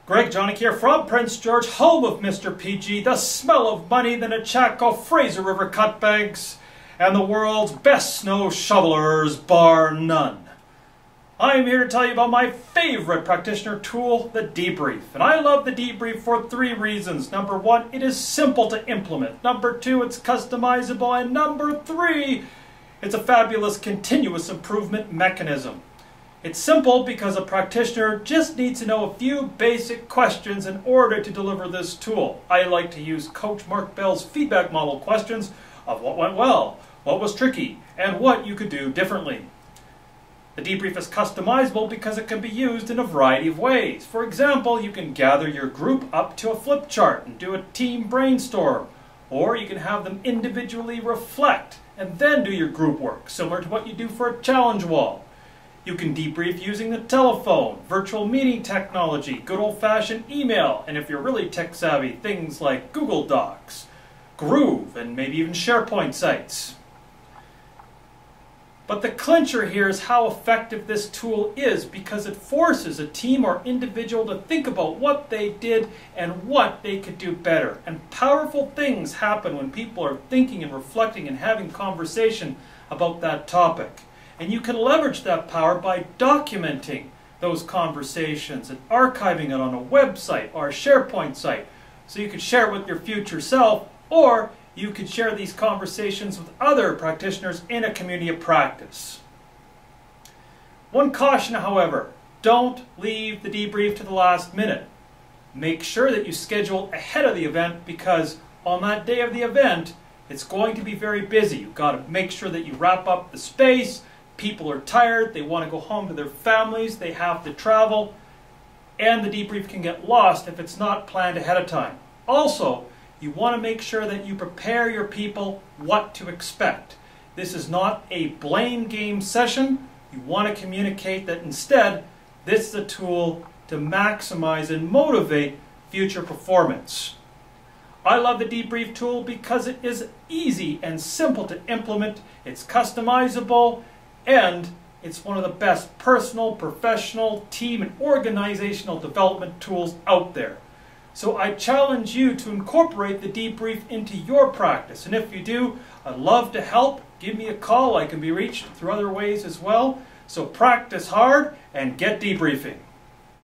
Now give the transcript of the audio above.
Greg Jonick here from Prince George, home of Mr. PG, the smell of money, the Nechako Fraser River cutbanks, and the world's best snow shovelers, bar none. I am here to tell you about my favorite practitioner tool, the Debrief. And I love the Debrief for 3 reasons. Number 1, it is simple to implement. Number 2, it's customizable. And number 3, it's a fabulous continuous improvement mechanism. It's simple because a practitioner just needs to know a few basic questions in order to deliver this tool. I like to use Coach Mark Bell's feedback model questions of what went well, what was tricky, and what you could do differently. The Debrief is customizable because it can be used in a variety of ways. For example, you can gather your group up to a flip chart and do a team brainstorm, or you can have them individually reflect and then do your group work, similar to what you do for a challenge wall. You can debrief using the telephone, virtual meeting technology, good old-fashioned email, and if you're really tech-savvy, things like Google Docs, Groove, and maybe even SharePoint sites. But the clincher here is how effective this tool is because it forces a team or individual to think about what they did and what they could do better. And powerful things happen when people are thinking and reflecting and having conversation about that topic. And you can leverage that power by documenting those conversations and archiving it on a website or a SharePoint site. So you could share it with your future self, or you could share these conversations with other practitioners in a community of practice. One caution, however, don't leave the debrief to the last minute. Make sure that you schedule ahead of the event because on that day of the event, it's going to be very busy. You've got to make sure that you wrap up the space. People are tired, they want to go home to their families, they have to travel, and the debrief can get lost if it's not planned ahead of time. Also, you want to make sure that you prepare your people what to expect. This is not a blame game session. You want to communicate that instead, this is a tool to maximize and motivate future performance. I love the Debrief tool because it is easy and simple to implement, it's customizable, and it's one of the best personal, professional, team, and organizational development tools out there. So I challenge you to incorporate the Debrief into your practice. And if you do, I'd love to help. Give me a call. I can be reached through other ways as well. So practice hard and get debriefing.